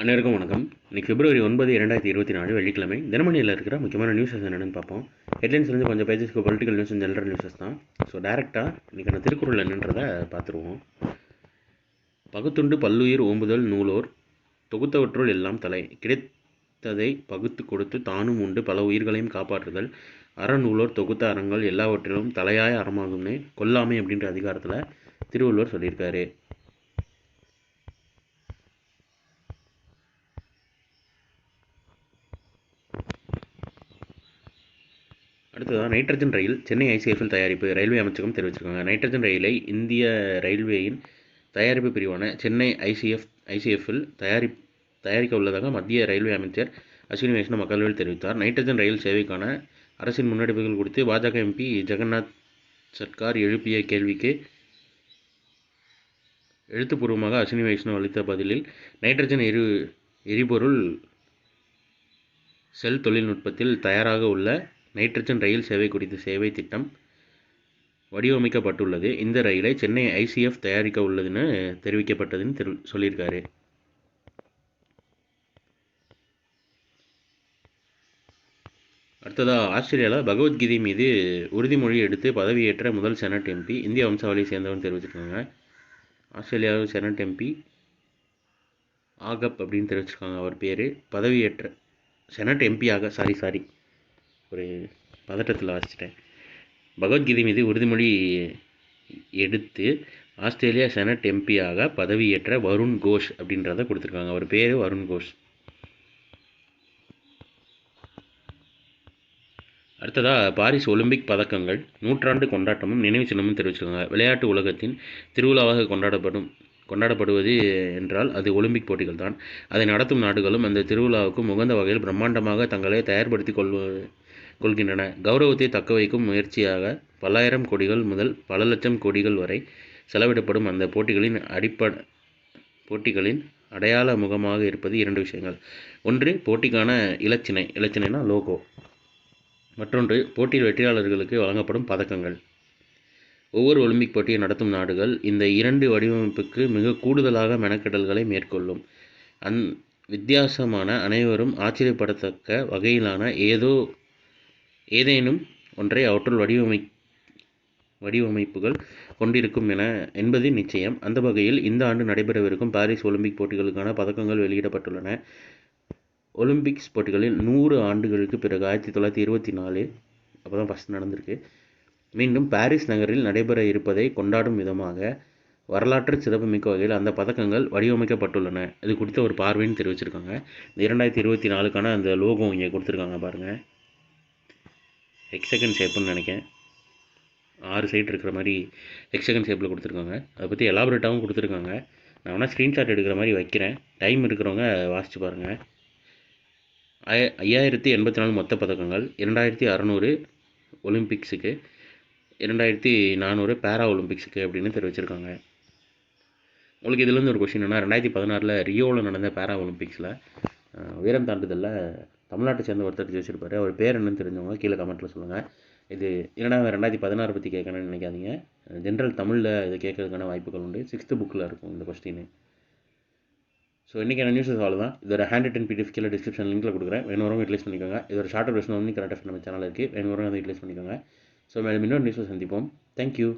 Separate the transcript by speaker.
Speaker 1: அனைவருக்கும் வணக்கம். இன்னைக்கு February 9, 2024 வெள்ளிக்கிழமை. தினமணியில் இருக்கிற முக்கியமான நியூஸஸ் என்னென்னு பார்ப்போம். ஹெட்லைன்ஸ்லேருந்து கொஞ்சம் பேஜஸ்க்கு பொலிட்டிக்கல் நியூஸ் ஜென்ரல் நியூஸஸ் தான். ஸோ டேரெக்டாக இன்றைக்கான திருக்குறள் என்னன்றதை பார்த்துருவோம். பகுத்துண்டு பல்லுயிர் ஓம்புதல் நூலோர் தொகுத்தவற்றுள் எல்லாம் தலை கிடைத்ததை பகுத்து கொடுத்து தானும் உண்டு பல உயிர்களையும் காப்பாற்றுதல் அறநூலோர் தொகுத்த அறங்கள் எல்லாவற்றிலும் தலையாய அறமாகும்னு கொல்லாமை அப்படின்ற அதிகாரத்தில் திருவள்ளுவர் சொல்லியிருக்காரு. அடுத்ததான் நைட்ரஜன் ரயில் சென்னை ஐசிஎஃப்எல் தயாரிப்பு ரயில்வே அமைச்சகம் தெரிவிச்சிருக்காங்க. நைட்ரஜன் ரயிலை இந்திய ரயில்வேயின் தயாரிப்பு பிரிவான சென்னை ஐசிஎஃப்எல் தயாரிக்க உள்ளதாக மத்திய ரயில்வே அமைச்சர் அஸ்வினி வைஷ்ணவ் மக்களவையில் தெரிவித்தார். நைட்ரஜன் ரயில் சேவைக்கான அரசின் முன்னெடுப்புகள் குறித்து பாஜக எம்பி ஜெகநாத் சர்க்கார் எழுப்பிய கேள்விக்கு எழுத்துப்பூர்வமாக அஸ்வினி வைஷ்ணவ் அளித்த பதிலில் நைட்ரஜன் எரிபொருள் செல் தொழில்நுட்பத்தில் தயாராக உள்ள நைட்ரஜன் ரயில் சேவை குறித்த சேவை திட்டம் வடிவமைக்கப்பட்டுள்ளது. இந்த ரயிலை சென்னை ஐசிஎஃப் தயாரிக்க உள்ளதுன்னு தெரிவிக்கப்பட்டதுன்னு சொல்லியிருக்காரு. அடுத்ததாக ஆஸ்திரேலியாவில் பகவத்கீதை மீது உறுதிமொழி எடுத்து பதவியேற்ற முதல் செனட் எம்பி இந்திய வம்சாவளியை சேர்ந்தவன் தெரிவிச்சிருக்காங்க. ஆஸ்திரேலியாவில் செனட் எம்பி ஆகப் அப்படின்னு தெரிவிச்சிருக்காங்க. அவர் பேர் பதவியேற்ற செனட் எம்பியாக சாரி ஒரு பதட்டத்தில் வாசிச்சிட்டேன். பகவத்கீதை மீது உறுதிமொழி எடுத்து ஆஸ்திரேலியா செனட் எம்பியாக பதவியேற்ற வருண் கோஷ் அப்படின்றத கொடுத்துருக்காங்க. அவர் பேர் வருண் கோஷ். அடுத்ததாக பாரிஸ் ஒலிம்பிக் பதக்கங்கள் நூற்றாண்டு கொண்டாட்டமும் நினைவு சின்னமும் தெரிவிச்சிருக்காங்க. விளையாட்டு உலகத்தின் திருவிழாவாக கொண்டாடப்படுவது என்றால் அது ஒலிம்பிக் போட்டிகள் தான். அதை நடத்தும் நாடுகளும் அந்த திருவிழாவுக்கும் உகந்த வகையில் பிரம்மாண்டமாக தங்களை தயார்படுத்தி கொள்கின்றன. கௌரவத்தை தக்க வைக்கும் முயற்சியாக பல்லாயிரம் கோடிகள் முதல் பல லட்சம் கோடிகள் வரை செலவிடப்படும் அந்த போட்டிகளின் அடையாள முகமாக இருப்பது இரண்டு விஷயங்கள். ஒன்று போட்டிக்கான இலச்சினைனா லோகோ. மற்றொன்று போட்டியில் வெற்றியாளர்களுக்கு வழங்கப்படும் பதக்கங்கள். ஒவ்வொரு ஒலிம்பிக் போட்டியை நடத்தும் நாடுகள் இந்த இரண்டு வடிவமைப்புக்கு மிக கூடுதலாக மெனக்கெடல்களை மேற்கொள்ளும். வித்தியாசமான அனைவரும் ஆச்சரியப்படத்தக்க வகையிலான ஏதேனும் ஒன்றை அவற்றுள் வடிவமைப்புகள் கொண்டிருக்கும் என்பது நிச்சயம். அந்த வகையில் இந்த ஆண்டு நடைபெறவிருக்கும் பாரிஸ் ஒலிம்பிக் போட்டிகளுக்கான பதக்கங்கள் வெளியிடப்பட்டுள்ளன. ஒலிம்பிக்ஸ் போட்டிகளில் 100 ஆண்டுகளுக்கு பிறகு 1924 அப்போ தான் ஃபஸ்ட் நடந்திருக்கு. மீண்டும் பாரிஸ் நகரில் நடைபெற இருப்பதை கொண்டாடும் விதமாக வரலாற்று சிறப்புமிக்க வகையில் அந்த பதக்கங்கள் வடிவமைக்கப்பட்டுள்ளன. இது குறித்த ஒரு பார்வைன்னு தெரிவிச்சிருக்காங்க. 2024க்கான அந்த லோகோ இங்கே கொடுத்துருக்காங்க பாருங்கள். ஹெக்ஸகன் ஷேப்புன்னு நினைக்கிறேன். 6 சைடு இருக்கிற மாதிரி ஹெக்ஸகன் ஷேப்பில் கொடுத்துருக்காங்க. அதை பற்றி எலாபரேட்டாகவும் கொடுத்துருக்காங்க. நான் வேணால் ஸ்க்ரீன்ஷாட் எடுக்கிற மாதிரி வைக்கிறேன். டைம் இருக்கிறவங்க வாசித்து பாருங்கள். 5084 மொத்த பதக்கங்கள், 2600 ஒலிம்பிக்ஸுக்கு, 2400 பேரா ஒலிம்பிக்ஸுக்கு அப்படின்னு தெரிவிச்சிருக்காங்க. உங்களுக்கு இதுலேருந்து ஒரு கொஷின் என்ன, 2016 ரியோவில் நடந்த பேரா ஒலிம்பிக்ஸில் உயரம் தாண்டுதலில் தமிழ்நாட்டை சேர்ந்த ஒருத்தர் ஜெயிச்சிருப்பார். அவர் பேர் என்னன்னு தெரிஞ்சவங்க கீழே கமெண்ட்டில் சொல்லுங்கள். இது என்னடா 2016 பற்றி கேட்கணும்னு நினைக்காதீங்க. ஜென்ரல் தமிழில் இது கேட்கறதுக்கான வாய்ப்புகள் உண்டு. 6th புக்கில் இருக்கும் இந்த கொஸ்டின். ஸோ இன்றைக்கான நியூஸஸ் அவ்வளோதான். இதோட ஹேண்ட் ரிட்டன் பிடிஎஃப் கீழே டிஸ்கிரிப்ஷன் லிங்க்கில் கொடுக்குறேன். வேணுவரவங்க யூட்டிலைஸ் பண்ணிக்கோங்க. இதோட ஷார்ட்டர் வெர்ஷன் வந்து கரெக்டாக நம்ம சேனல் இருக்குது. வேணுவரவங்க அதை யூட்டிலைஸ் பண்ணிக்கோங்க. ஸோ மேலும் இன்னொரு நியூஸை சந்திப்போம். தேங்க்யூ.